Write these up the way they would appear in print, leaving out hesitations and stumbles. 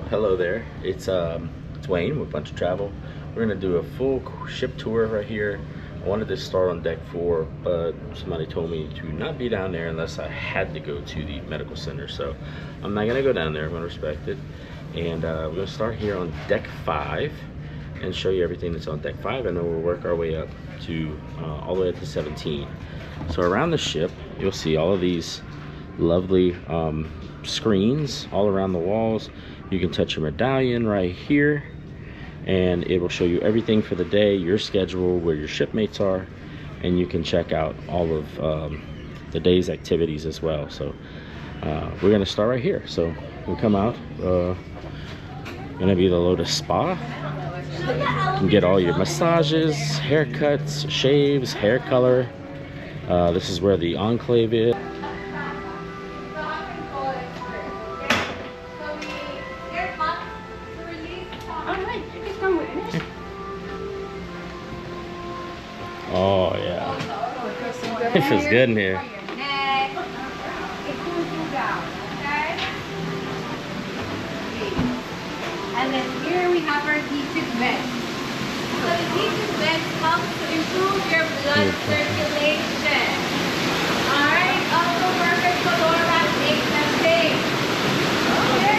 hello there. It's Wayne with Bunch of Travel. We're gonna do a full ship tour right here. I wanted to start on deck 4, but somebody told me to not be down there unless I had to go to the medical center. So I'm not gonna go down there. I'm gonna respect it. And we're gonna start here on deck 5 and show you everything that's on deck 5, and then we'll work our way up to all the way up to 17. So around the ship, you'll see all of these lovely screens all around the walls. You can touch your medallion right here, and it will show you everything for the day, your schedule, where your shipmates are, and you can check out all of the day's activities as well. So we're gonna start right here. So we'll come out, gonna be the Lotus Spa. You can get all your massages, haircuts, shaves, hair color. This is where the enclave is. Oh yeah, it feels good in here. And then here we have our heated vents. So the heated vents help to improve your blood circulation. Alright, also perfect for lower back aches and pain.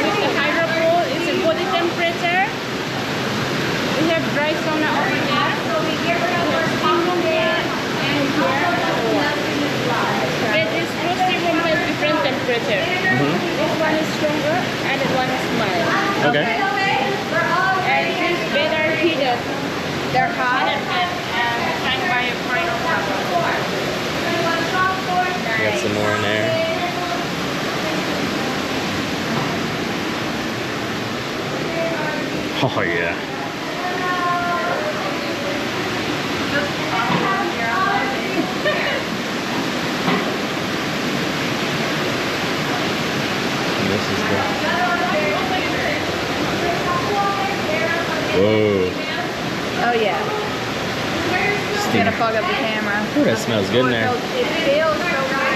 With the hydro pool, it's a body temperature. We have dry sauna over there. So we get rid of our steam there and It is frosty room has different temperature. This one is stronger and this one is mild. Okay. And these beds are heated. They're hot and fine by a final Got some more in there. Oh yeah. This is the... Whoa. Oh yeah. Steam. Gonna fog up the camera. Ooh, that smells good in there. It feels so good.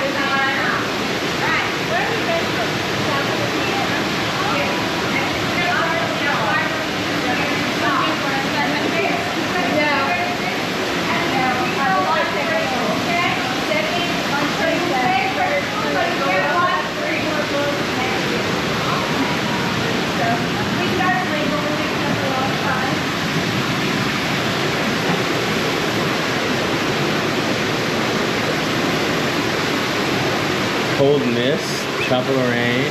Cold mist, tropical rain.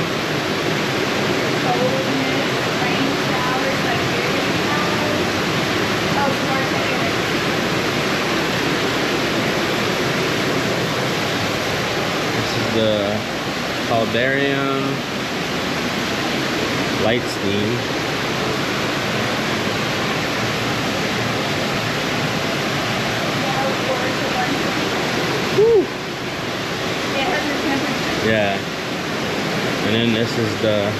This is the caldarium light steam. Woo. Yeah, and then this is the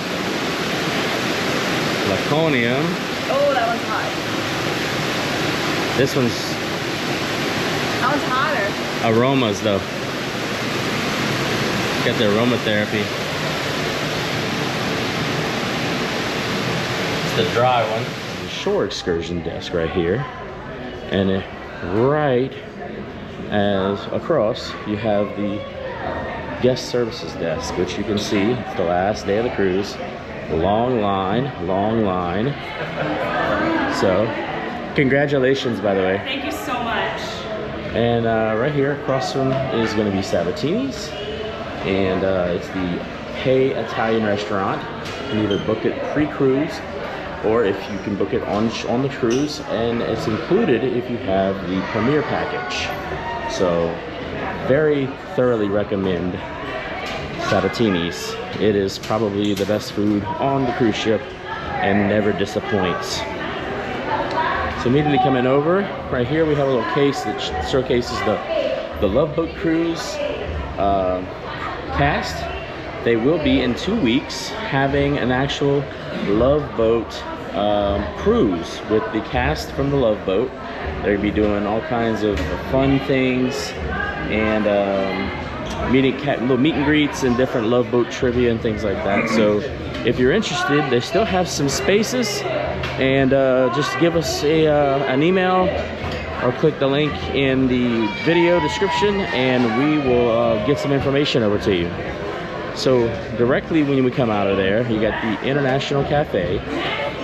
Laconium. Oh, that one's hot. This one's That one's hotter. aromas though. Got the aromatherapy. It's the dry one. The shore excursion desk right here, and right as across you have the guest services desk, which you can see it's the last day of the cruise. Long line. So congratulations, by the way. Thank you so much. And right here across from is going to be Sabatini's, and it's the Pay Italian restaurant. You can either book it pre-cruise, or if you can book it on the cruise, and it's included if you have the Premier package. So very thoroughly recommend Sabatini's. It is probably the best food on the cruise ship and never disappoints. So immediately coming over, right here we have a little case that showcases the Love Boat Cruise cast. They will be in 2 weeks having an actual Love Boat cruise with the cast from the Love Boat. They're gonna be doing all kinds of fun things and little meet and greets and different Love Boat trivia and things like that. So if you're interested, they still have some spaces, and just give us an email or click the link in the video description, and we will get some information over to you. So directly when we come out of there, you got the International Cafe.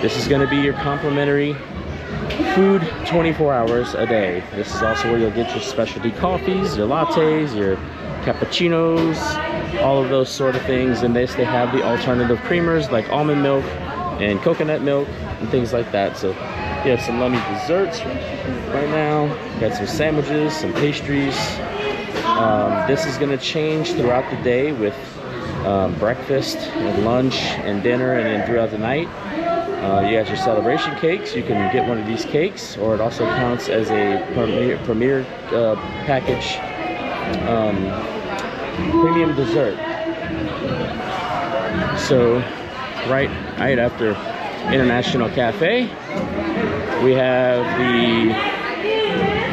This is going to be your complimentary food 24 hours a day. This is also where you'll get your specialty coffees, your lattes, your cappuccinos, all of those sort of things. And this, they have the alternative creamers like almond milk and coconut milk and things like that. So you have some yummy desserts right now. Got some sandwiches, some pastries. This is going to change throughout the day with breakfast and lunch and dinner, and then throughout the night. You got your celebration cakes. You can get one of these cakes, or it also counts as a premier package premium dessert. So right after International Cafe, we have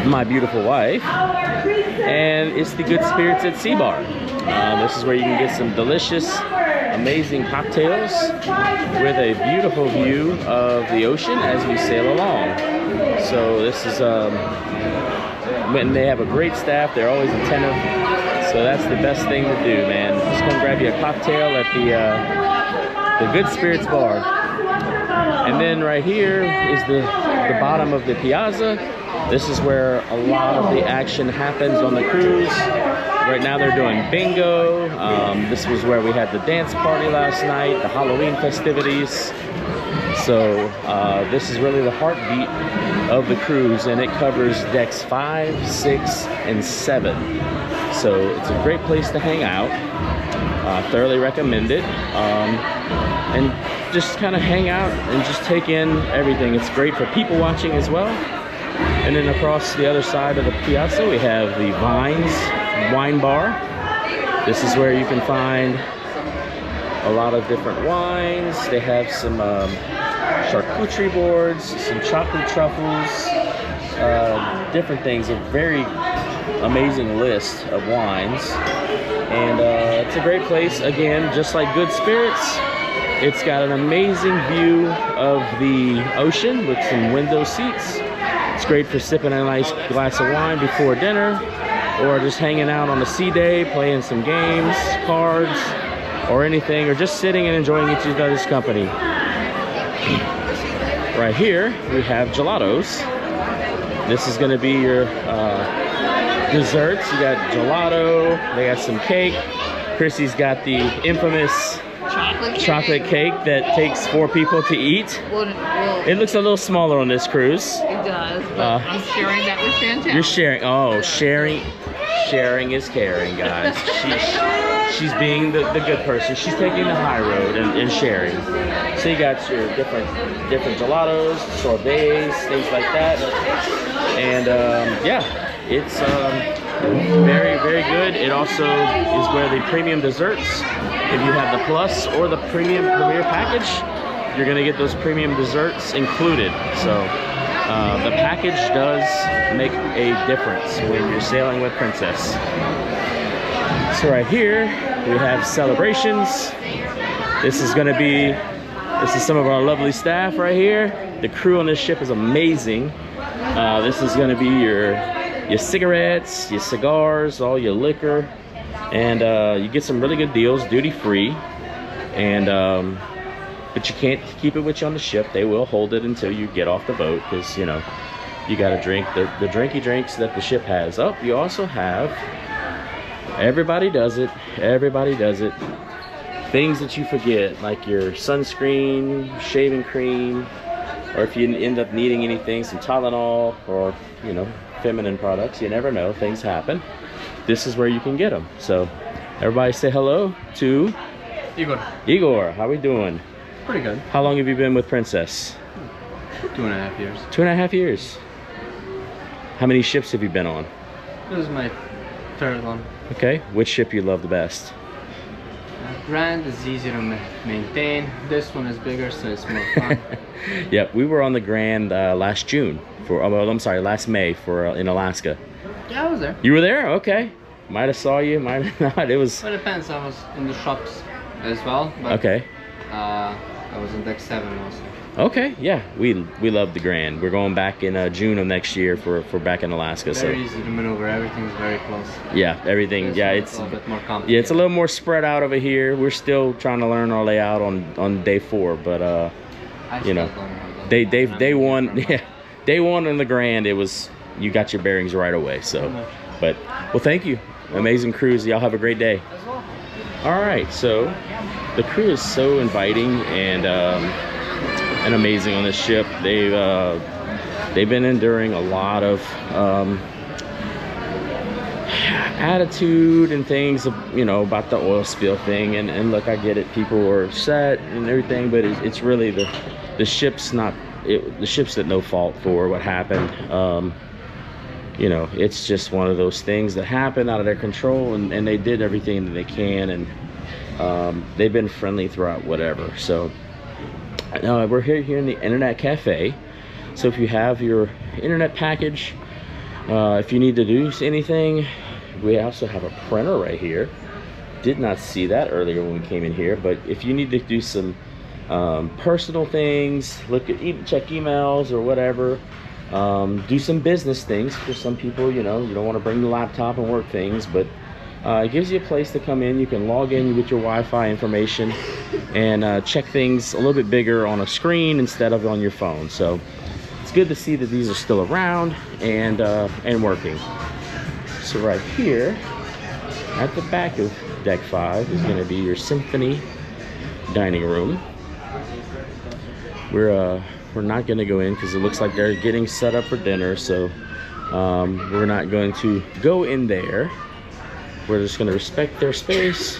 My Beautiful Wife, and it's the Good Spirits at Sea Bar. This is where you can get some delicious, amazing cocktails with a beautiful view of the ocean as we sail along. So this is when they have a great staff. They're always attentive, so that's the best thing to do, man. Just come grab you a cocktail at the Good Spirits Bar. And then right here is the bottom of the piazza. This is where a lot of the action happens on the cruise. Right now they're doing bingo. This was where we had the dance party last night, the Halloween festivities. So this is really the heartbeat of the cruise, and it covers decks 5, 6, and 7. So it's a great place to hang out. Thoroughly recommend it. And just kind of hang out and just take in everything. It's great for people watching as well. And then across the other side of the piazza, we have the Vines Wine Bar. This is where you can find a lot of different wines. They have some charcuterie boards, some chocolate truffles, different things. A very amazing list of wines. And it's a great place. Again, just like Good Spirits, it's got an amazing view of the ocean with some window seats. It's great for sipping a nice glass of wine before dinner, or just hanging out on a sea day, playing some games, cards, or anything, or just sitting and enjoying each other's company. Right here, we have gelatos. This is going to be your desserts. You got gelato, they got some cake. Chrissy's got the infamous chocolate cake that takes 4 people to eat. It looks a little smaller on this cruise. It does, but I'm sharing that with Chantel. You're sharing. Oh, sharing is caring, guys. She's being the good person. She's taking the high road and sharing. So you got your different gelatos, sorbets, things like that. And yeah, it's very, very good. It also is where the premium desserts, if you have the plus or the premium premier package, you're gonna get those premium desserts included. So the package does make a difference when you're sailing with Princess. So right here we have celebrations. This is some of our lovely staff right here. The crew on this ship is amazing. This is gonna be your cigarettes, your cigars, all your liquor, and you get some really good deals, duty free. And but you can't keep it with you on the ship. They will hold it until you get off the boat, because you know you got to drink the drinky drinks that the ship has. Oh, you also have, everybody does it, things that you forget, like your sunscreen, shaving cream, or if you end up needing anything, some Tylenol, or you know, feminine products. You never know, things happen. This is where you can get them. So everybody say hello to Igor. How we doing? Pretty good. How long have you been with Princess? 2.5 years. 2.5 years. How many ships have you been on? This is my 3rd one. Okay, which ship you love the best? Grand is easier to maintain. This one is bigger, so it's more fun. Yep, we were on the Grand last June for, well, I'm sorry, last May for in Alaska. Yeah, I was there. You were there? Okay. Might have saw you, might have not. It was. Well, it depends. I was in the shops as well. But okay. I was on deck 7 also. Okay, yeah, we love the Grand. We're going back in June of next year for back in Alaska. Very easy to maneuver. Everything's very close. Yeah, everything. This Yeah, one's it's a little bit more complicated. yeah, it's a little more spread out over here. We're still trying to learn our layout on day 4, but you know, day one, yeah, day 1 on the Grand, it was, you got your bearings right away. So, but well, thank you. Amazing cruise. Y'all have a great day. All right, so the crew is so inviting and amazing on this ship. They've been enduring a lot of attitude and things, you know, about the oil spill thing. And look, I get it. People are upset and everything, but it's really the ship's not the ship's at no fault for what happened. You know, it's just one of those things that happen out of their control, and they did everything that they can, and they've been friendly throughout whatever. So we're here in the internet cafe. So if you have your internet package, if you need to do anything, we also have a printer right here. Did not see that earlier when we came in here, but if you need to do some personal things, check emails or whatever, do some business things. For some people, you know, you don't want to bring the laptop and work things, but it gives you a place to come in. You can log in with your Wi-Fi information and check things a little bit bigger on a screen instead of on your phone. So it's good to see that these are still around and working. So right here at the back of deck 5 is going to be your Symphony dining room. We're not going to go in because it looks like they're getting set up for dinner, so we're not going to go in there. We're just going to respect their space.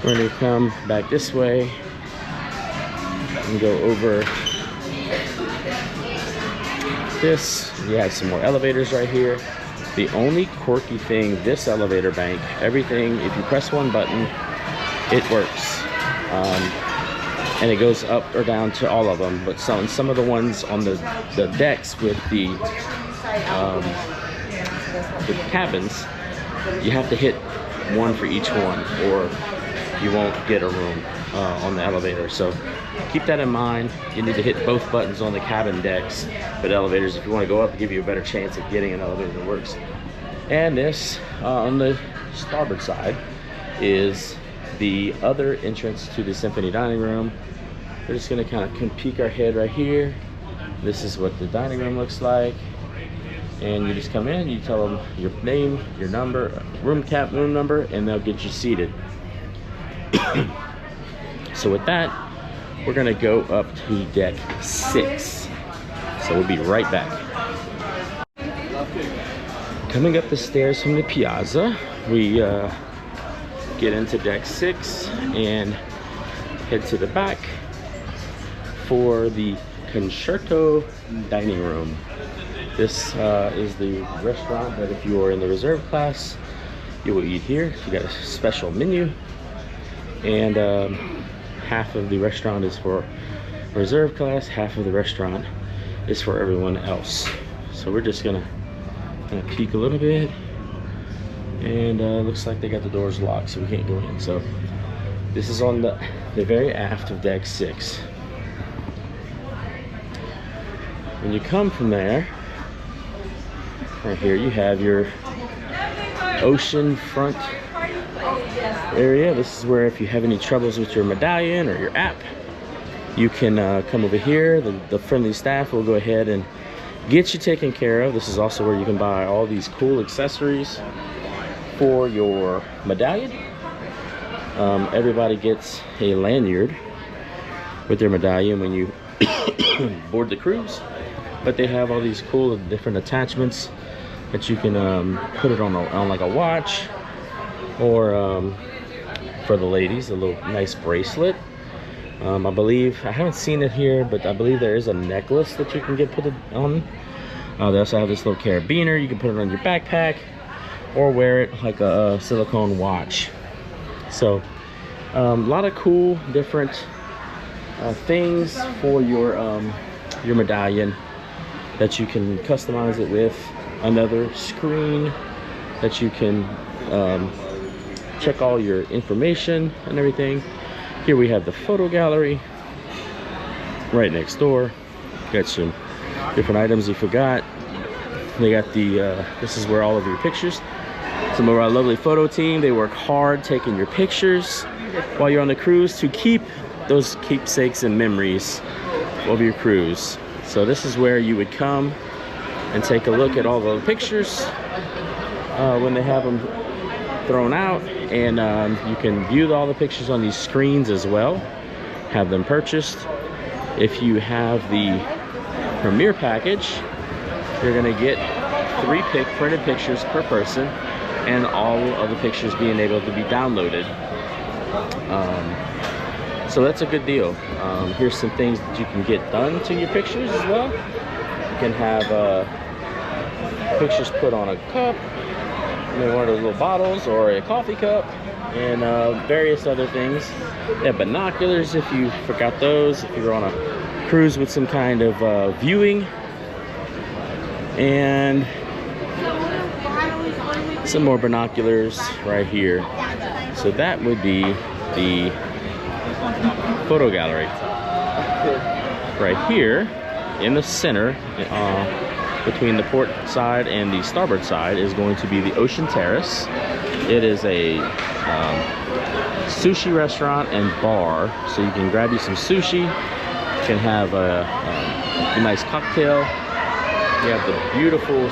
We're going to come back this way and go over this. You have some more elevators right here. The only quirky thing, this elevator bank, everything, if you press one button, it works. And it goes up or down to all of them, but some of the ones on the decks with the cabins, you have to hit one for each one or you won't get a room on the elevator. So keep that in mind. You need to hit both buttons on the cabin decks, but elevators, if you want to go up, give you a better chance of getting an elevator that works. And this on the starboard side is the other entrance to the Symphony dining room. We're just gonna kind of peek our head right here. This is what the dining room looks like. And you just come in, you tell them your name, your number, room number, and they'll get you seated. So with that, we're gonna go up to deck 6. So we'll be right back. Coming up the stairs from the piazza, we get into deck 6 and head to the back for the Concerto dining room. This is the restaurant that if you are in the reserve class, you will eat here. You got a special menu, and half of the restaurant is for reserve class, half of the restaurant is for everyone else. So we're just gonna kind of peek a little bit, and looks like they got the doors locked, so we can't go in. So this is on the very aft of deck 6. When you come from there, right here you have your ocean front area. This is where if you have any troubles with your medallion or your app, you can come over here. The friendly staff will go ahead and get you taken care of. This is also where you can buy all these cool accessories for your medallion. Everybody gets a lanyard with their medallion when you board the cruise, but they have all these cool different attachments that you can put it on like a watch, or for the ladies, a little nice bracelet. I believe, I haven't seen it here, but I believe there is a necklace that you can get put it on. They also have this little carabiner. You can put it on your backpack or wear it like a silicone watch. So a lot of cool different things for your medallion that you can customize it with. Another screen that you can check all your information and everything. Here we have the photo gallery right next door. Got some different items you forgot. They got the this is where all of your pictures. Some of our lovely photo team, they work hard taking your pictures while you're on the cruise to keep those keepsakes and memories of your cruise. So this is where you would come and take a look at all the pictures when they have them thrown out, and you can view all the pictures on these screens as well, have them purchased. If you have the Premier package, you're gonna get 3 printed pictures per person, and all of the pictures being able to be downloaded. So that's a good deal. Here's some things that you can get done to your pictures as well. You can have pictures put on a cup, maybe one of those little bottles, or a coffee cup, and various other things. They have binoculars if you forgot those, if you're on a cruise with some kind of viewing, and some more binoculars right here. So that would be the photo gallery. Right here in the center, between the port side and the starboard side, is going to be the Ocean Terrace. It is a sushi restaurant and bar, so you can grab you some sushi. You can have a nice cocktail. You have the beautiful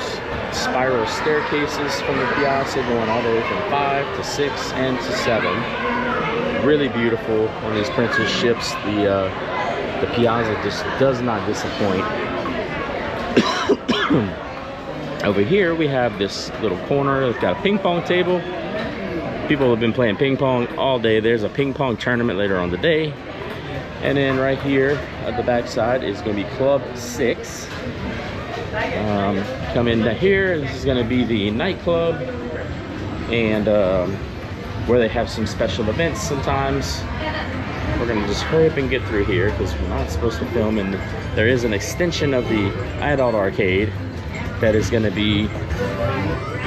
spiral staircases from the piazza going all the way from 5 to 6 and to 7. Really beautiful on these princess ships. The piazza just does not disappoint. Over here we have this little corner. It's got a ping pong table. People have been playing ping pong all day. There's a ping pong tournament later on today. And then right here at the back side is going to be Club 6. Come in here. This is going to be the nightclub, and where they have some special events sometimes. We're going to just hurry up and get through here because we're not supposed to film, and there is an extension of the adult arcade that is going to be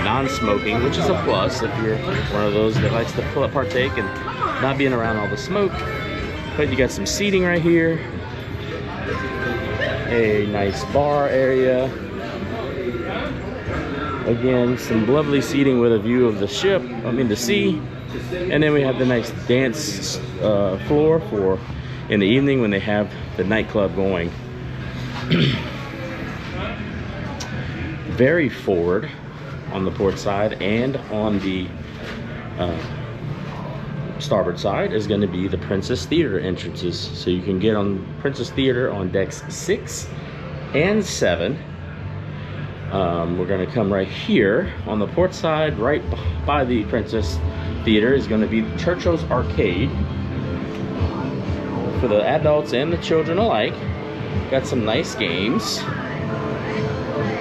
non-smoking, which is a plus if you're one of those that likes to partake and not being around all the smoke. But you got some seating right here, a nice bar area. Again, some lovely seating with a view of the ship, the sea. And then we have the nice dance floor for in the evening when they have the nightclub going. Very forward on the port side and on the starboard side is going to be the Princess Theater entrances. So you can get on Princess Theater on decks 6 and 7. We're going to come right here on the port side, right by the Princess Theater is going to be Churchill's Arcade for the adults and the children alike. Got some nice games,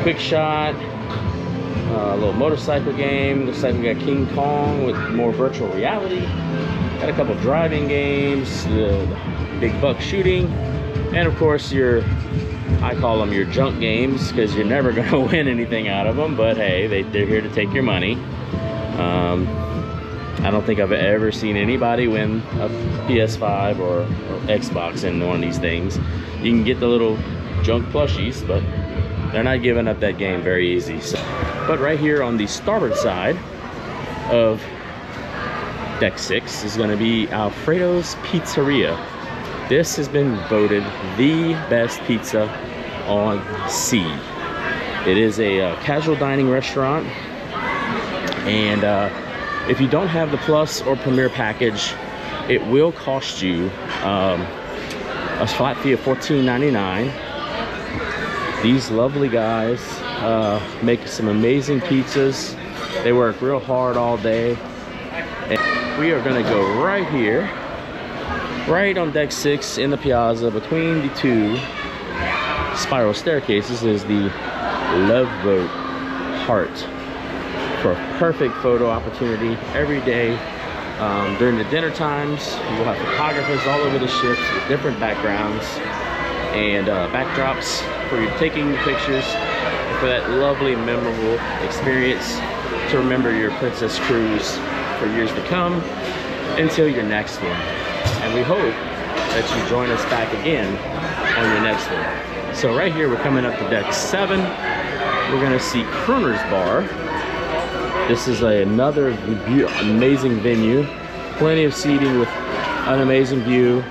quick shot, a little motorcycle game. Looks like we got King Kong with more virtual reality. Got a couple driving games, the big buck shooting, and of course I call them your junk games because you're never going to win anything out of them, but hey, they're here to take your money. I don't think I've ever seen anybody win a PS5 or Xbox in one of these things. You can get the little junk plushies, but they're not giving up that game very easy. So, but right here on the starboard side of deck 6 is going to be Alfredo's Pizzeria. This has been voted the best pizza on sea. It is a casual dining restaurant, and if you don't have the Plus or Premier package, it will cost you a flat fee of $14.99. These lovely guys make some amazing pizzas. They work real hard all day. And we are going to go right here, right on deck 6 in the piazza between the 2 spiral staircases is the Love Boat Heart for a perfect photo opportunity every day. During the dinner times, you will have photographers all over the ships with different backgrounds and backdrops for you taking pictures and for that lovely, memorable experience to remember your princess cruise for years to come until your next one. and we hope that you join us back again on your next one. So right here, we're coming up to deck 7. We're gonna see Crooner's Bar. This is another amazing venue. Plenty of seating with an amazing view.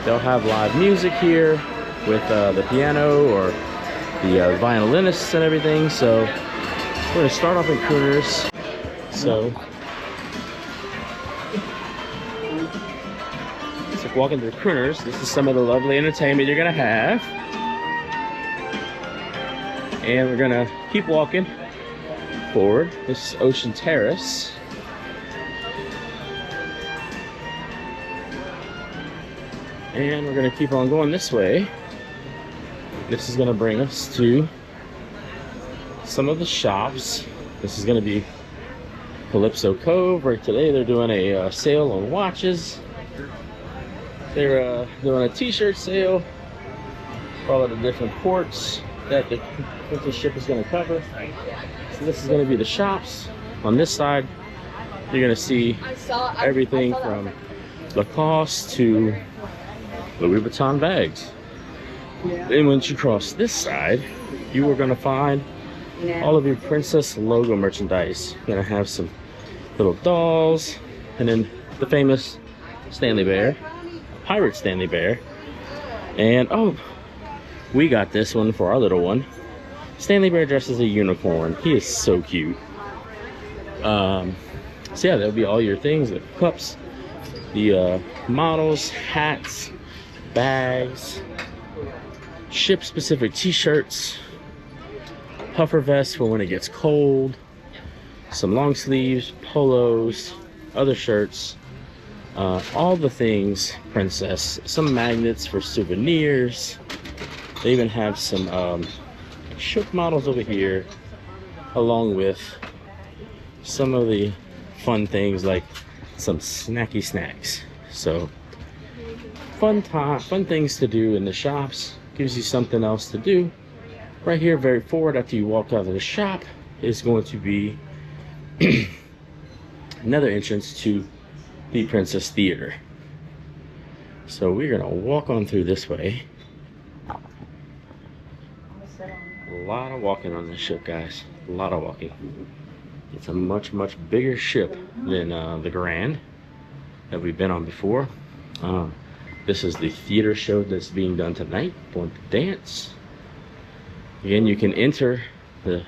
They'll have live music here with the piano or the violinists and everything. So we're gonna start off in Crooner's. So it's like walking through Crooner's. This is some of the lovely entertainment you're gonna have. And we're gonna keep walking forward. This is Ocean Terrace. And we're gonna keep on going this way. This is gonna bring us to some of the shops. This is gonna be Calypso Cove, where today they're doing a sale on watches. They're doing a t-shirt sale for all of the different ports that the ship is gonna cover. So this is gonna be the shops. On this side, you're gonna see everything from Lacoste to Louis Vuitton bags. Then once you cross this side, you are gonna find all of your Princess logo merchandise. You're gonna have some little dolls, and then the famous Stanley Bear, Pirate Stanley Bear. And oh, we got this one for our little one. Stanley Bear dressed as a unicorn. He is so cute. So yeah, there'll be all your things, the cups, the models, hats, bags, ship specific t-shirts, puffer vests for when it gets cold, some long sleeves, polos, other shirts, all the things Princess, some magnets for souvenirs. They even have some ship models over here, along with some of the fun things like some snacky snacks. So fun things to do in the shops. Gives you something else to do. Right here, very forward after you walk out of the shop, is going to be another entrance to the Princess Theater. So we're gonna walk on through this way. A lot of walking on this ship, guys. A lot of walking. It's a much bigger ship than the Grand that we've been on before. This is the theater show that's being done tonight. Going to dance. Again, you can enter the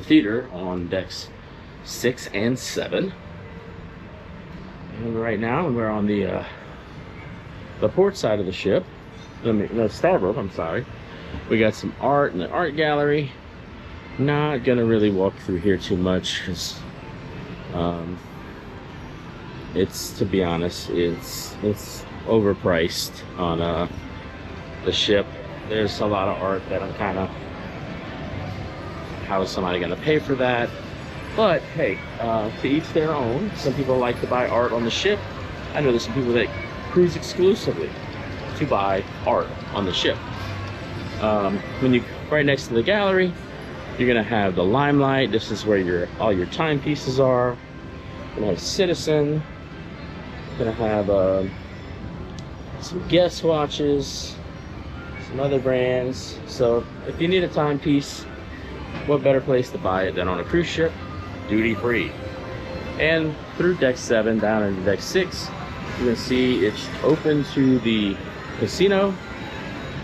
theater on decks 6 and 7. And right now we're on the port side of the ship. The starboard, I'm sorry. We got some art in the art gallery. Not gonna really walk through here too much, because it's, to be honest, it's overpriced on the ship. There's a lot of art that I'm kind of, how is somebody gonna pay for that? But hey, to each their own. Some people like to buy art on the ship. I know there's some people that cruise exclusively to buy art on the ship. When you right next to the gallery, you're gonna have the Limelight. This is where all your timepieces are. You're gonna have Citizen. You're gonna have some Guess watches, some other brands. So if you need a timepiece, what better place to buy it than on a cruise ship, duty free. And through deck 7 down into deck 6, you can see it's open to the casino.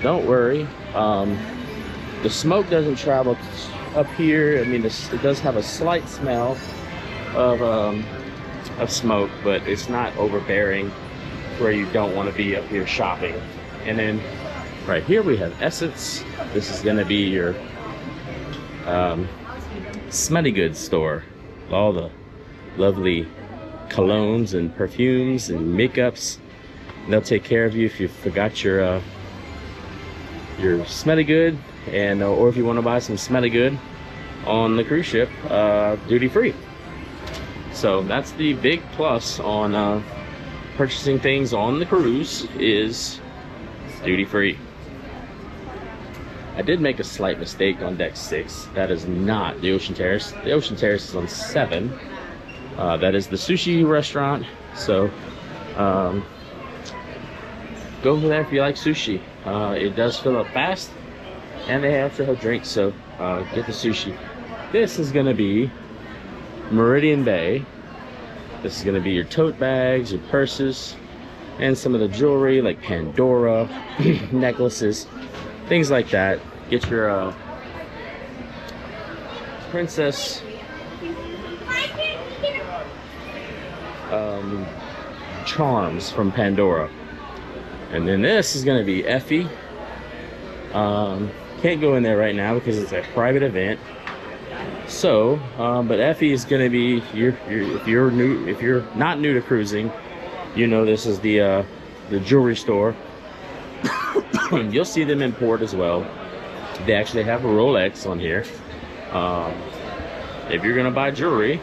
Don't worry, the smoke doesn't travel up here. I mean, it does have a slight smell of smoke, but it's not overbearing where you don't want to be up here shopping. And then right here we have Essence. This is going to be your smelly goods store. All the lovely colognes and perfumes and makeups. They'll take care of you if you forgot your smelly good, and or if you want to buy some smelly good on the cruise ship, duty free. So that's the big plus on purchasing things on the cruise, is duty free. I did make a slight mistake on deck 6. That is not the Ocean Terrace. The Ocean Terrace is on 7. That is the sushi restaurant. So go over there if you like sushi. It does fill up fast, and they also have drinks, so get the sushi. This is gonna be Meridian Bay. This is gonna be your tote bags, your purses, and some of the jewelry like Pandora, necklaces, things like that. Get your princess charms from Pandora. And then this is going to be Effie. Can't go in there right now because it's a private event. So, but Effie is going to be if you're not new to cruising, you know this is the jewelry store. You'll see them in port as well. They actually have a Rolex on here. If you're gonna buy jewelry,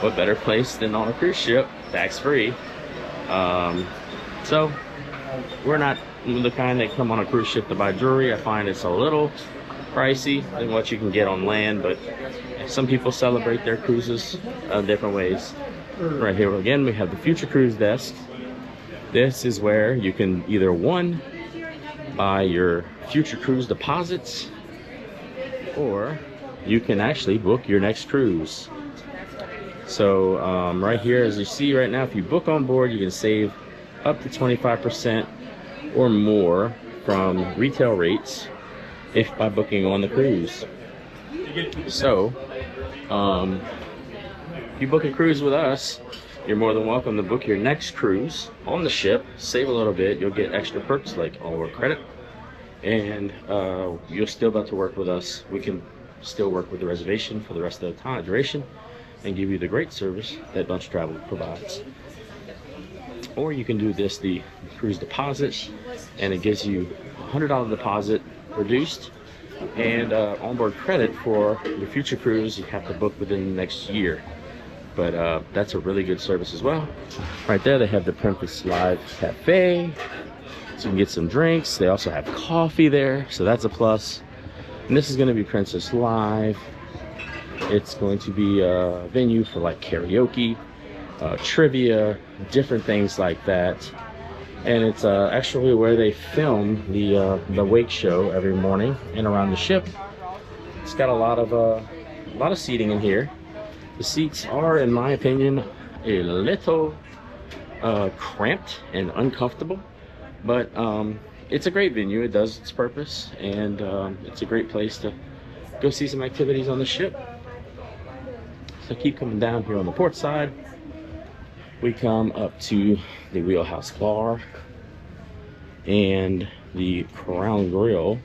what better place than on a cruise ship, tax free? So we're not the kind that come on a cruise ship to buy jewelry. I find it's a little pricey than what you can get on land, but some people celebrate their cruises different ways. Right here again, we have the Future Cruise desk. This is where you can either one, buy your future cruise deposits, or you can actually book your next cruise. So right here, as you see right now, if you book on board, you can save up to 25% or more from retail rates if by booking on the cruise. So if you book a cruise with us, you're more than welcome to book your next cruise on the ship, save a little bit. You'll get extra perks like all-over credit, and you'll still be able to work with us. We can still work with the reservation for the rest of the time duration and give you the great service that Bunch Travel provides. Or you can do this, the cruise deposit, and it gives you a $100 deposit reduced and onboard credit for your future cruise you have to book within the next year. But that's a really good service as well. Right there, they have the Princess Live Cafe, so you can get some drinks. They also have coffee there, so that's a plus. And this is going to be Princess Live. It's going to be a venue for like karaoke, trivia, different things like that. And it's actually where they film the wake show every morning and around the ship. It's got a lot of seating in here. The seats are, in my opinion, a little cramped and uncomfortable, but it's a great venue. It does its purpose, and it's a great place to go see some activities on the ship. So keep coming down here on the port side. We come up to the Wheelhouse Bar and the Crown Grill.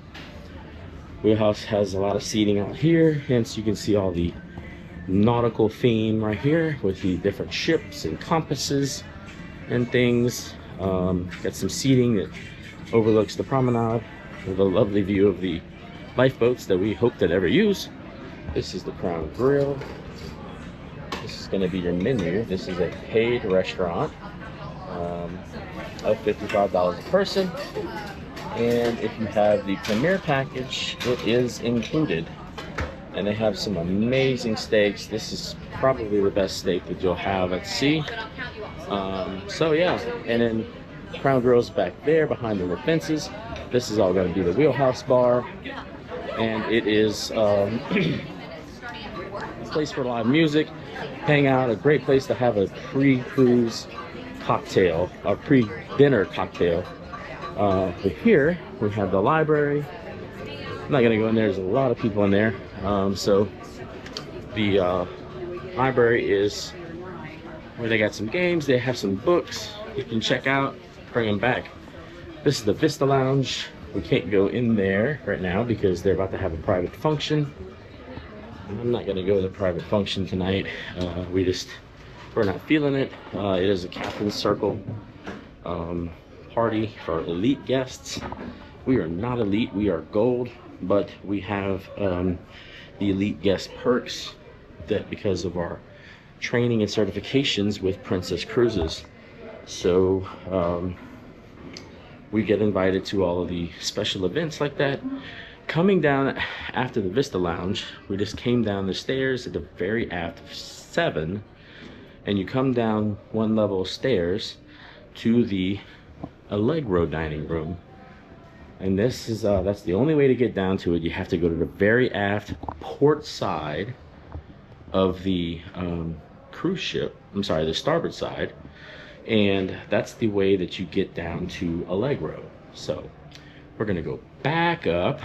Wheelhouse has a lot of seating out here, hence you can see all the nautical theme right here with the different ships and compasses and things. Got some seating that overlooks the promenade with a lovely view of the lifeboats that we hope to never use. This is the Crown Grill. This is going to be your menu. This is a paid restaurant of $55 a person, and if you have the Premier package, it is included. And they have some amazing steaks. This is probably the best steak that you'll have at sea. So yeah, and then Crown Grill's back there behind the fences. This is all going to be the Wheelhouse Bar, and it is a place for live music, hang out, a great place to have a pre-cruise cocktail, a pre-dinner cocktail. But here we have the library. I'm not gonna go in there, there's a lot of people in there. So the library is where they got some games, they have some books you can check out, bring them back. This is the Vista Lounge. We can't go in there right now because they're about to have a private function. I'm not gonna go to the private function tonight. We're not feeling it. It is a Captain's Circle party for elite guests. We are not elite, we are gold, but we have the elite guest perks that because of our training and certifications with Princess Cruises. So we get invited to all of the special events like that. Coming down after the Vista Lounge, we just came down the stairs at the very aft of 7. and you come down one level of stairs to the Allegro dining room. And this is that's the only way to get down to it. You have to go to the very aft port side of the cruise ship. I'm sorry, the starboard side. And that's the way that you get down to Allegro. So we're gonna go back up,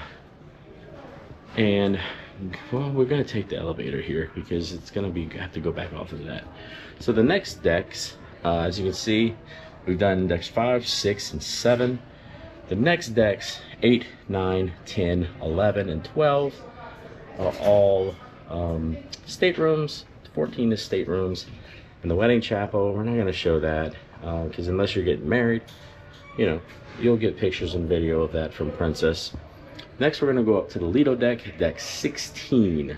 and well, we're gonna take the elevator here because it's gonna be have to go back off of that. So the next decks, as you can see, we've done decks 5, 6, and 7. The next decks 8, 9, 10, 11, and 12 are all staterooms. 14 is staterooms. And the wedding chapel, we're not going to show that because unless you're getting married, you know, you'll get pictures and video of that from Princess. Next, we're going to go up to the Lido deck, deck 16.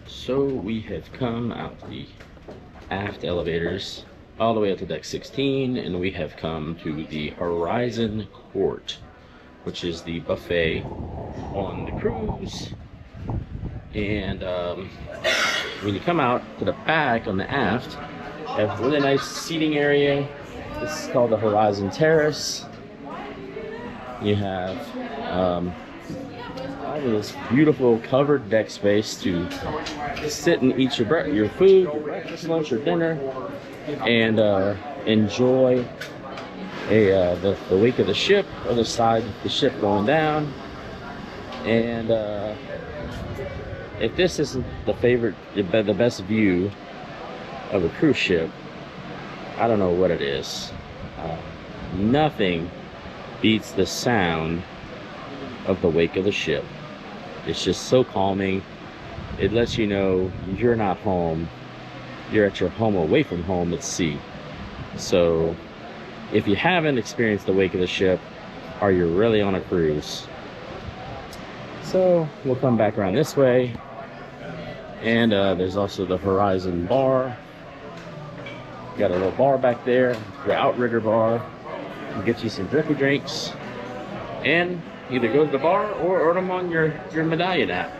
So we have come out the aft elevators all the way up to deck 16, and we have come to the Horizon Court, which is the buffet on the cruise. And when you come out to the back on the aft, you have a really nice seating area. This is called the Horizon Terrace. You have all of this beautiful covered deck space to sit and eat your food, your breakfast, lunch, or dinner, and enjoy the wake of the ship, or the side of the ship going down. And if this isn't the best view of a cruise ship, I don't know what it is. Nothing beats the sound of the wake of the ship. It's just so calming. It lets you know you're not home. You're at your home away from home at sea. So if you haven't experienced the wake of the ship, are you really on a cruise? So we'll come back around this way. And there's also the Horizon Bar. Got a little bar back there, the Outrigger bar. We'll get you some drippy drinks. And either go to the bar or order them on your Medallion app.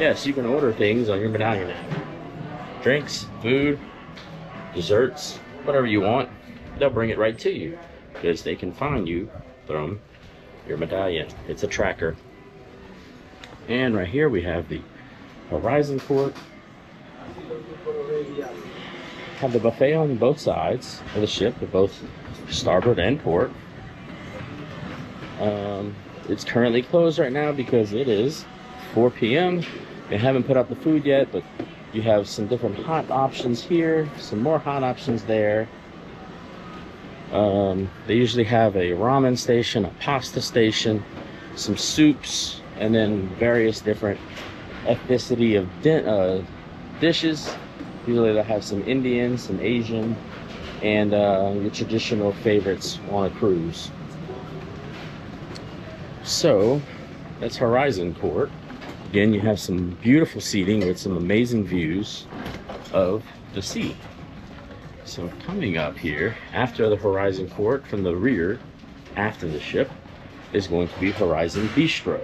Yes, you can order things on your Medallion app. Drinks, food, desserts, whatever you want. They'll bring it right to you because they can find you from your Medallion. It's a tracker. And right here we have the Horizon Court. Have the buffet on both sides of the ship, at both starboard and port. It's currently closed right now because it is 4 p.m. They haven't put out the food yet, but you have some different hot options here, some more hot options there. They usually have a ramen station, a pasta station, some soups, and then various different ethnicity of dishes. Usually they'll have some Indian, some Asian, and your traditional favorites on a cruise. So that's Horizon Court. Again, you have some beautiful seating with some amazing views of the sea. So coming up here, after the Horizon Court, from the rear, after the ship, is going to be Horizon Bistro.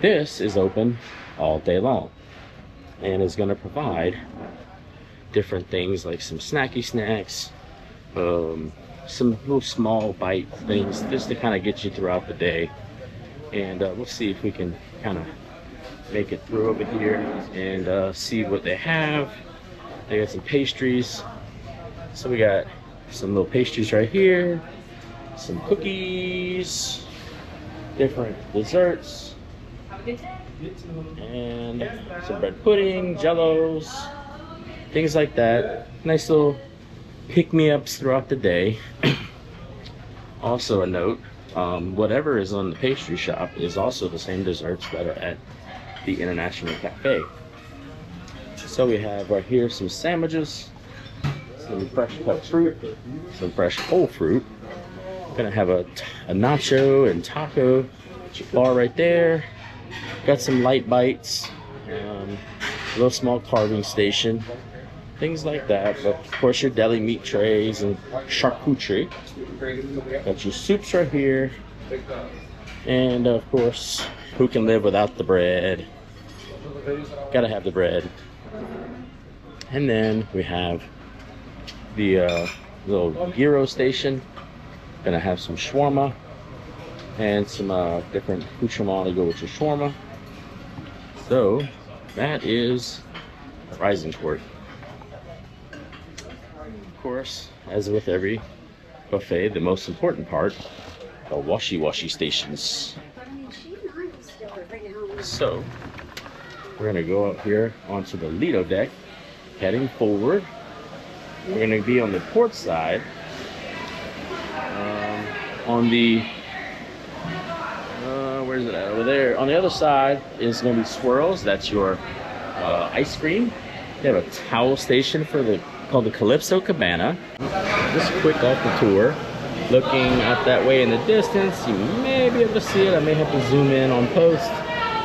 This is open all day long and is going to provide different things like some snacky snacks, some little small bite things just to kind of get you throughout the day. And we'll see if we can kind of make it through over here and see what they have. They got some pastries. So we got some little pastries right here, some cookies, different desserts, and some bread pudding, jellos, things like that. Nice little pick-me-ups throughout the day. Also a note, whatever is on the pastry shop is also the same desserts that are at the International Cafe. So we have right here some sandwiches, some fresh cut fruit, some fresh whole fruit. Gonna have a nacho and taco bar right there. Got some light bites, a little small carving station, things like that. But of course your deli meat trays and charcuterie. Got your soups right here. And of course, who can live without the bread? Gotta have the bread. And then we have the little gyro station. Gonna have some shawarma and some different accoutrements to go with your shawarma. So that is rising court. Of course, as with every buffet, the most important part, the washy stations. So we're gonna go up here onto the Lido deck, heading forward. We're gonna be on the port side. On the where's it at? Over there. On the other side is gonna be swirls. That's your ice cream. They have a towel station for called the Calypso Cabana. Just quick off the tour. Looking out that way in the distance, you may be able to see it. I may have to zoom in on post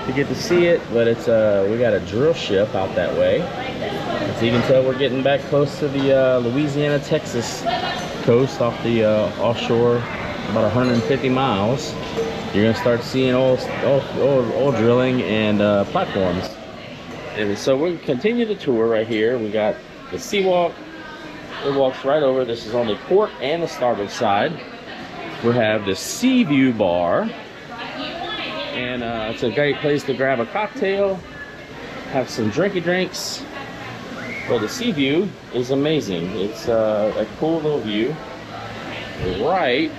to get to see it, but it's we got a drill ship out that way. As you can tell, we're getting back close to the Louisiana, Texas coast off the offshore, about 150 miles. You're gonna start seeing oil drilling and platforms. And so we'll continue the tour right here. We got the Seawalk. It walks right over. This is on the port and the starboard side. We have the Sea View Bar. And it's a great place to grab a cocktail, have some drinky drinks. Well, the sea view is amazing. It's a cool little view. Right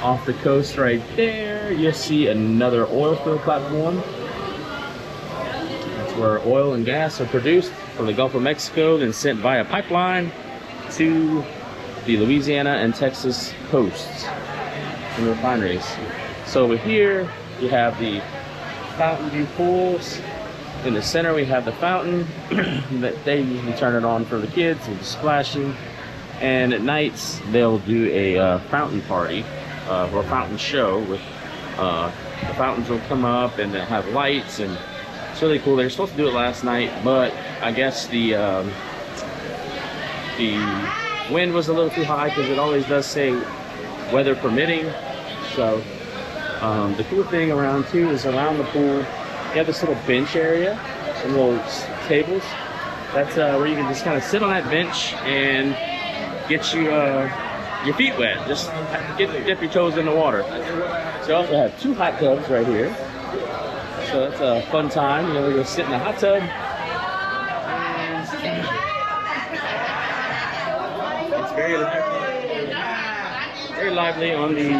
off the coast right there, you'll see another oil field platform. That's where oil and gas are produced from the Gulf of Mexico and sent via pipeline to the Louisiana and Texas coasts and refineries. So over here, you have the fountain view pools. In the center, we have the fountain that they usually turn it on for the kids with the splashing. And at nights, they'll do a fountain party or fountain show with the fountains will come up and they'll have lights, and it's really cool. They were supposed to do it last night, but I guess the wind was a little too high, because it always does say weather permitting. So the cool thing around too is around the pool, you have this little bench area, some little tables. That's where you can just kind of sit on that bench and get your feet wet. Just dip your toes in the water. So you also have 2 hot tubs right here. So that's a fun time. You know, we're gonna sit in the hot tub. And it's very lively on the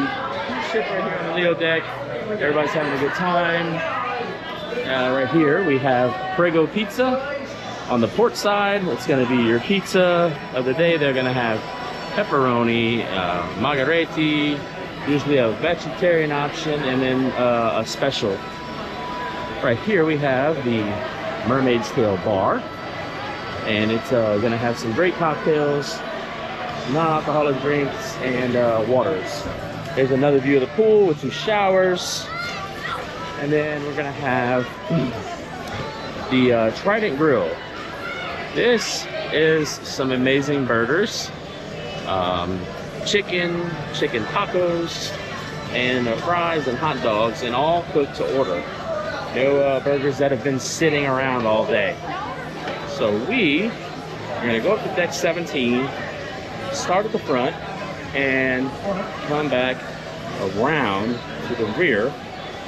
ship right here on the Lido deck. Everybody's having a good time. Right here we have Prego Pizza. On the port side, it's going to be your pizza of the day. They're going to have pepperoni, margheriti, usually a vegetarian option, and then a special. Right here we have the Mermaid's Tail Bar, and it's going to have some great cocktails, non-alcoholic drinks, and waters. There's another view of the pool with some showers, and then we're going to have the Trident Grill. This is some amazing burgers, chicken tacos, and fries and hot dogs, and all cooked to order. No burgers that have been sitting around all day. So we are going to go up to deck 17, start at the front, and come back around to the rear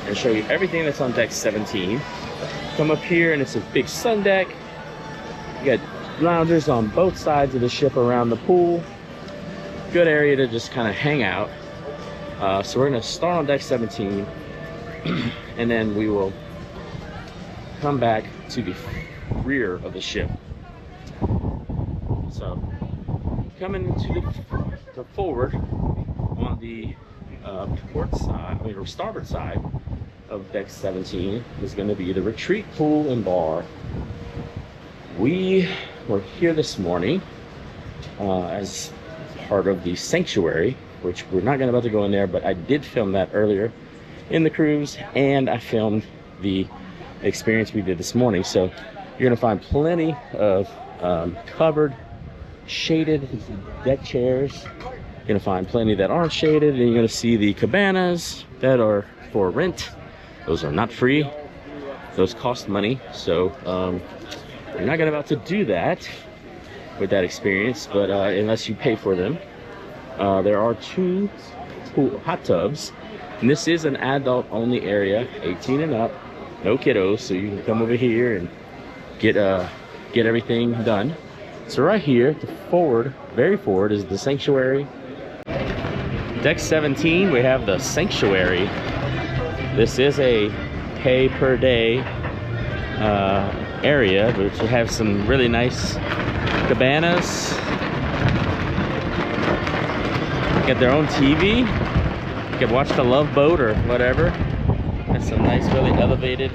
and show you everything that's on deck 17. Come up here, and it's a big sun deck. You got loungers on both sides of the ship around the pool. Good area to just kind of hang out. So we're going to start on deck 17, and then we will come back to the rear of the ship. So coming to the forward on the port side, or starboard side of deck 17 is going to be the retreat pool and bar. We were here this morning as part of the sanctuary, which we're not about to go in there, but I did film that earlier in the cruise, and I filmed the experience we did this morning. So you're going to find plenty of covered, shaded deck chairs. You're going to find plenty that aren't shaded, and you're going to see the cabanas that are for rent. Those are not free. Those cost money. So we're not about to do that. with that experience, but unless you pay for them. There are 2 hot tubs, and this is an adult only area, 18 and up, no kiddos, so you can come over here and get everything done. So right here, the very forward is the sanctuary. Deck 17, we have the sanctuary. This is a pay per day area, which will have some really nice cabanas. Get their own TV. You can watch the Love Boat or whatever. That's some nice, really elevated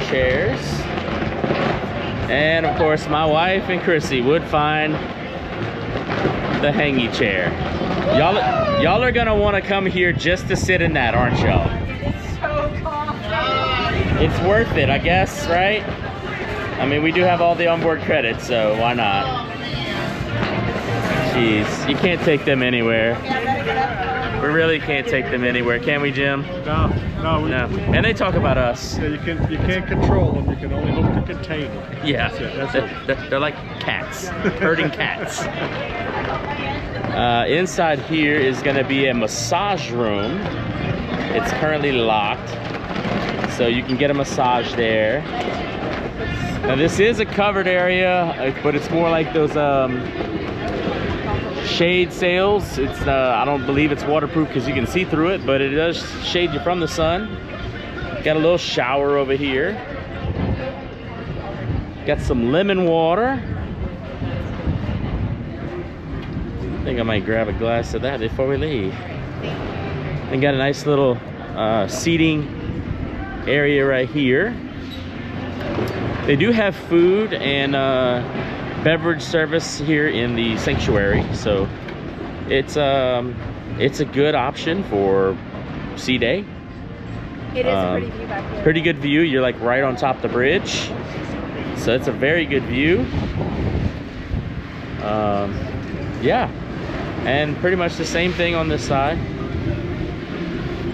chairs. And of course, my wife and Chrissy would find the hangy chair. Y'all are gonna want to come here just to sit in that, aren't y'all? It's so comfy. It's worth it, I guess, right? I mean, we do have all the onboard credits, so why not? Jeez, you can't take them anywhere. We really can't take them anywhere, can we, Jim? No. No. And they talk about us. Yeah, you can't control them. You can only hope to contain them. Yeah, That's it. they're like cats, herding cats. Inside here is going to be a massage room. It's currently locked, so you can get a massage there. Now this is a covered area, but it's more like those shade sails. It's I don't believe it's waterproof because you can see through it, but it does shade you from the sun. Got a little shower over here. Got some lemon water. I think I might grab a glass of that before we leave. And got a nice little seating area right here. They do have food and beverage service here in the sanctuary, so it's a good option for sea day. It is a pretty view back here. Pretty good view. You're like right on top of the bridge, so it's a very good view. Yeah, and pretty much the same thing on this side.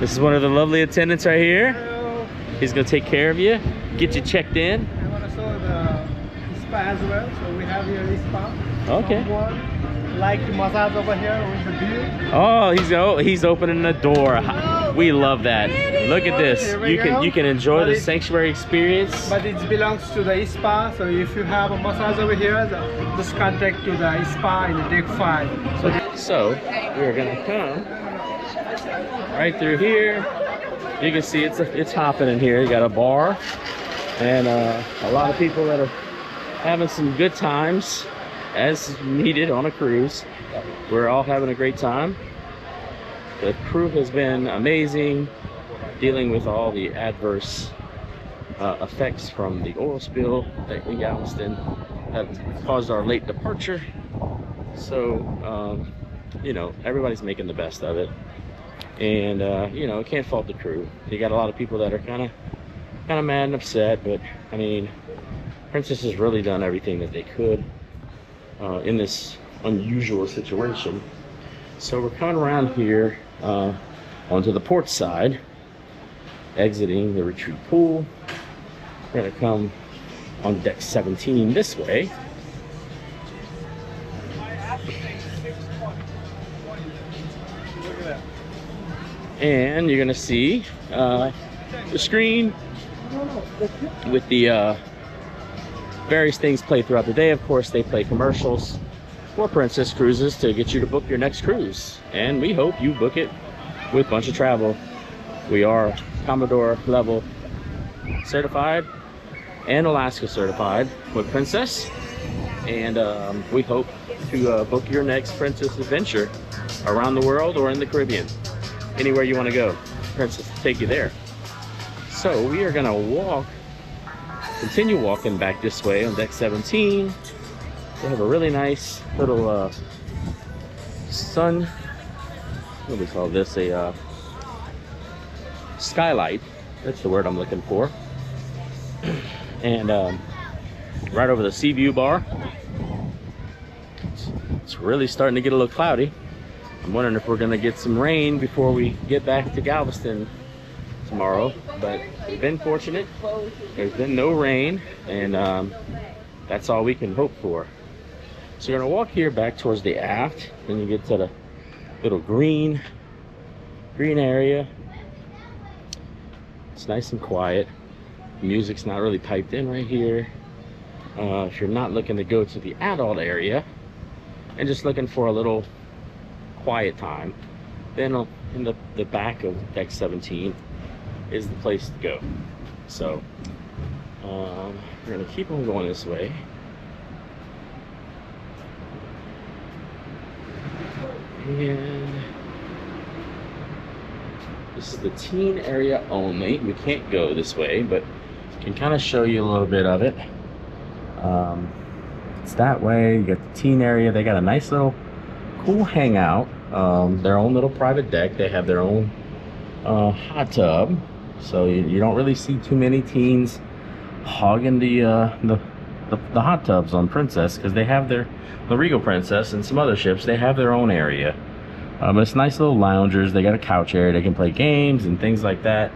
This is one of the lovely attendants right here. Hello. He's gonna take care of you, get you checked in. I want to show the spa as well. So we have here the spa. Okay. Someone like to massage over here with the view. Oh, he's opening the door. We love that. Look at this. Here we You can enjoy But the it- sanctuary experience. But it belongs to the spa. So if you have a massage over here, just contact to the spa in the deck 5. So we're gonna come right through here. You can see it's hopping in here. You got a bar and a lot of people that are having some good times as needed on a cruise. We're all having a great time. The crew has been amazing, dealing with all the adverse effects from the oil spill at Galveston that caused our late departure. So you know, everybody's making the best of it, and you know, can't fault the crew. You got a lot of people that are kind of mad and upset, but I mean, Princess has really done everything that they could in this unusual situation. So we're coming around here onto the port side, exiting the retreat pool. We're gonna come on deck 17 this way. And you're gonna see the screen with the various things played throughout the day. Of course, they play commercials for Princess Cruises to get you to book your next cruise, and we hope you book it with Bunch of Travel. We are Commodore level certified and Alaska certified with Princess, and we hope to book your next Princess adventure around the world or in the Caribbean. Anywhere you want to go, Princess will take you there. So we are gonna continue walking back this way on deck 17. We have a really nice little sun, what do we call this, a skylight, that's the word I'm looking for. And right over the sea view bar. It's really starting to get a little cloudy. I'm wondering if we're gonna get some rain before we get back to Galveston tomorrow, but we've been fortunate. There's been no rain, and that's all we can hope for. So you're gonna walk here back towards the aft, and you get to the little green area. It's nice and quiet. Music's not really piped in right here. If you're not looking to go to the adult area and just looking for a little quiet time, then in the back of deck 17 is the place to go. So we're gonna keep on going this way. And this is the teen area only. We can't go this way, but I can kind of show you a little bit of it. It's that way. You got the teen area. They got a nice little cool hangout. Their own little private deck. They have their own hot tub, so you don't really see too many teens hogging the hot tubs on Princess, because they have the Regal Princess and some other ships. They have their own area. It's nice little loungers. They got a couch area. They can play games and things like that.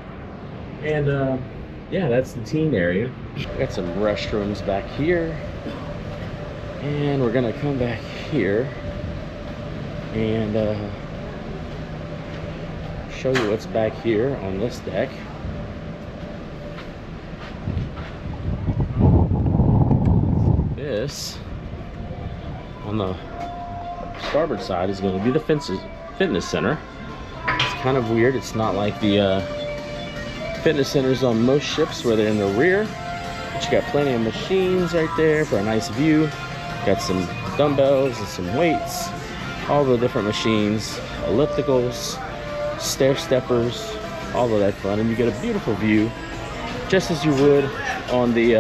And yeah, that's the teen area. Got some restrooms back here, and we're gonna come back here and show you what's back here on this deck. This on the starboard side is going to be the fitness center. It's kind of weird. It's not like the fitness centers on most ships where they're in the rear, but you got plenty of machines right there for a nice view. Got some dumbbells and some weights, all the different machines, ellipticals, stair steppers, all of that fun, and you get a beautiful view, just as you would on the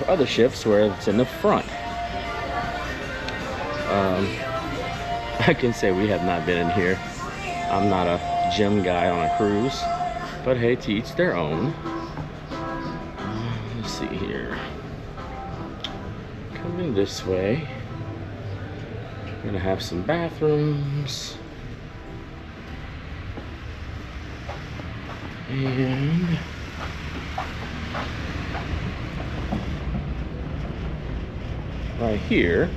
other ships where it's in the front. I can say we have not been in here. I'm not a gym guy on a cruise, but hey, to each their own. Let's see here. Coming this way, we're gonna have some bathrooms, and right here,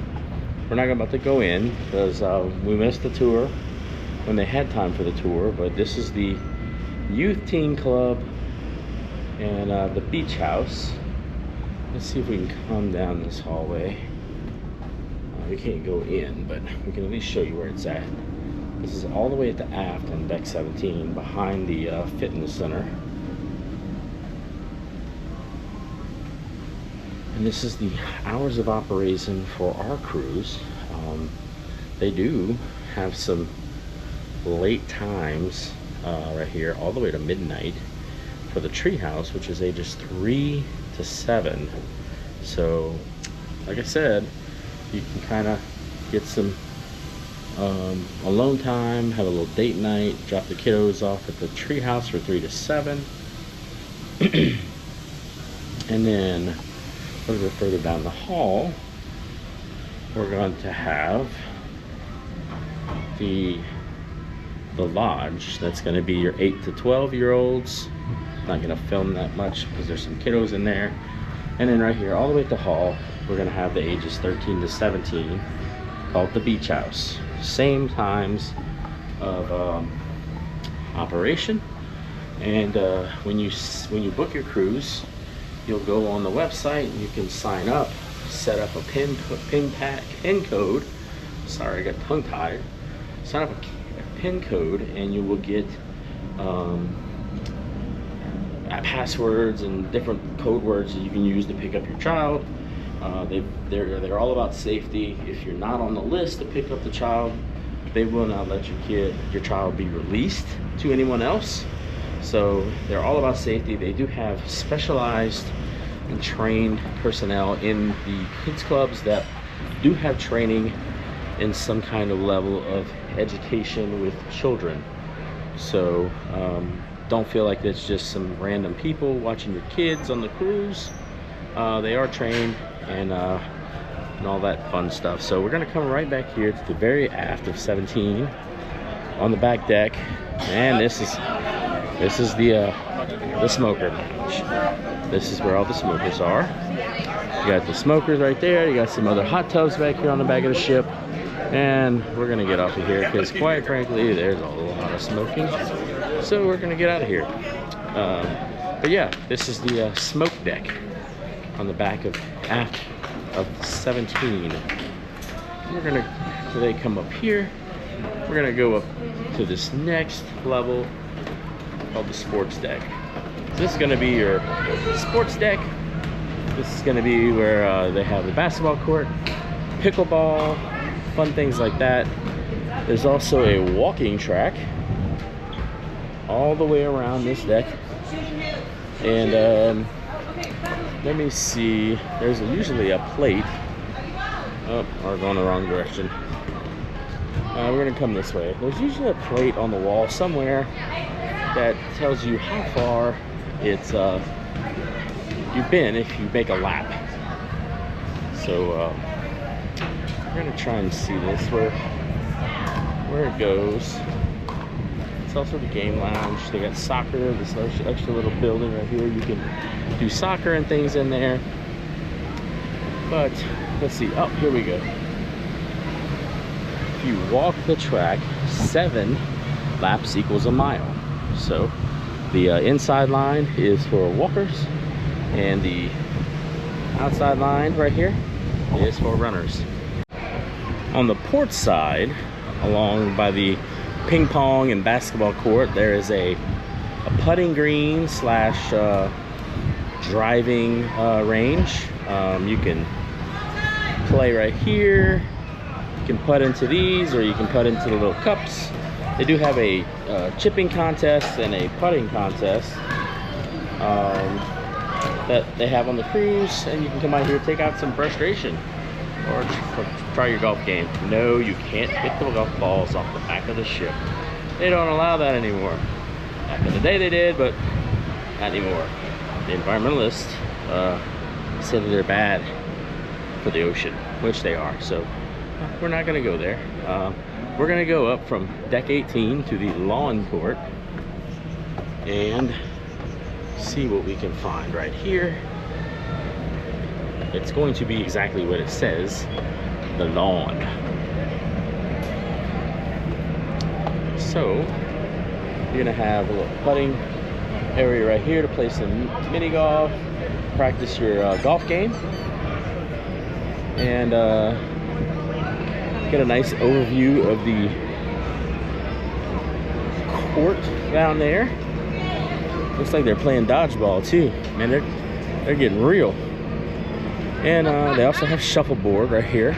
we're not about to go in because we missed the tour when they had time for the tour, but this is the youth teen club and the beach house. Let's see if we can come down this hallway. We can't go in, but we can at least show you where it's at. This is all the way at the aft on deck 17 behind the fitness center. And this is the hours of operation for our cruise. They do have some late times right here, all the way to midnight for the treehouse, which is ages 3 to 7. So, like I said, you can kind of get some alone time, have a little date night, drop the kiddos off at the treehouse for 3 to 7. And then a little bit further down the hall, we're going to have the lodge. That's going to be your 8 to 12-year-olds. Not going to film that much because there's some kiddos in there. And then right here, all the way at the hall, we're going to have the ages 13 to 17, called the beach house. Same times of operation. And when you book your cruise, you'll go on the website and you can sign up, set up a pin code. Sorry, I got tongue-tied. Sign up a pin code and you will get passwords and different code words that you can use to pick up your child. They're all about safety. If you're not on the list to pick up the child, they will not let your child be released to anyone else. So they're all about safety. They do have specialized and trained personnel in the kids clubs that do have training in some kind of level of education with children. So don't feel like it's just some random people watching your kids on the cruise. They are trained and all that fun stuff. So we're gonna come right back here to the very aft of 17 on the back deck, and this is the smoker lounge. This is where all the smokers are. You got the smokers right there. You got some other hot tubs back here on the back of the ship. And we're gonna get off of here because quite frankly, there's a lot of smoking. So we're gonna get out of here. But yeah, this is the smoke deck on the back of aft of 17. We're gonna, so they come up here. We're gonna go up to this next level called the sports deck. So this is gonna be your sports deck. This is gonna be where they have the basketball court, pickleball, fun things like that. There's also a walking track all the way around this deck. And let me see, there's usually a plate. Oh, we're going the wrong direction. We're gonna come this way. There's usually a plate on the wall somewhere that tells you how far it's you've been if you make a lap. So we're gonna try and see this where it goes. It's also the game lounge. They got soccer, this extra little building right here. You can do soccer and things in there. But let's see. Oh, here we go. If you walk the track, 7 laps equals a mile. So the inside line is for walkers, and the outside line right here is for runners. On the port side, along by the ping pong and basketball court, there is a putting green slash driving range. You can play right here. You can putt into these, or you can putt into the little cups. They do have a chipping contest and a putting contest that they have on the cruise, and you can come out here, take out some frustration, or try your golf game. No, you can't hit the golf balls off the back of the ship. They don't allow that anymore. Back in the day they did, but not anymore. The environmentalists say that they're bad for the ocean, which they are. So we're not gonna go there. We're gonna go up from deck 18 to the lawn court and see what we can find right here. It's going to be exactly what it says, the lawn. So you're gonna have a little putting area right here to play some mini golf, practice your golf game, and get a nice overview of the court down there. Looks like they're playing dodgeball too. Man, they're getting real. And they also have shuffleboard right here.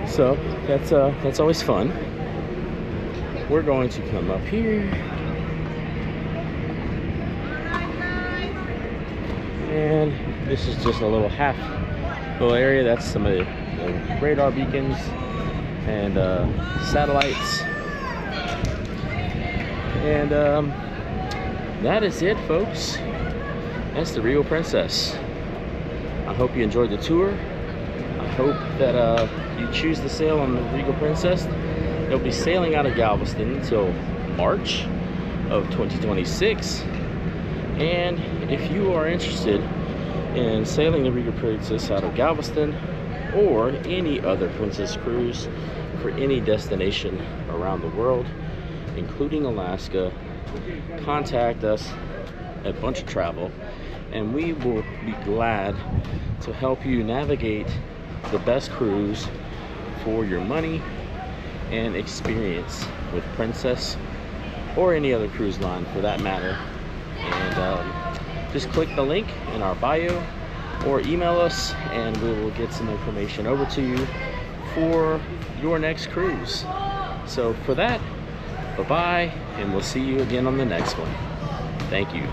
So that's always fun. We're going to come up here. And this is just a little little area. That's some of the radar beacons and satellites. And that is it, folks. That's the Regal Princess. I hope you enjoyed the tour. I hope that you choose to sail on the Regal Princess. They'll be sailing out of Galveston until March of 2026. And if you are interested in sailing the Regal Princess out of Galveston or any other Princess cruise for any destination around the world, including Alaska, contact us at Bunch of Travel, and we will be glad to help you navigate the best cruise for your money and experience with Princess or any other cruise line for that matter. And just click the link in our bio or email us, and we will get some information over to you for your next cruise. So for that, bye-bye, and we'll see you again on the next one. Thank you.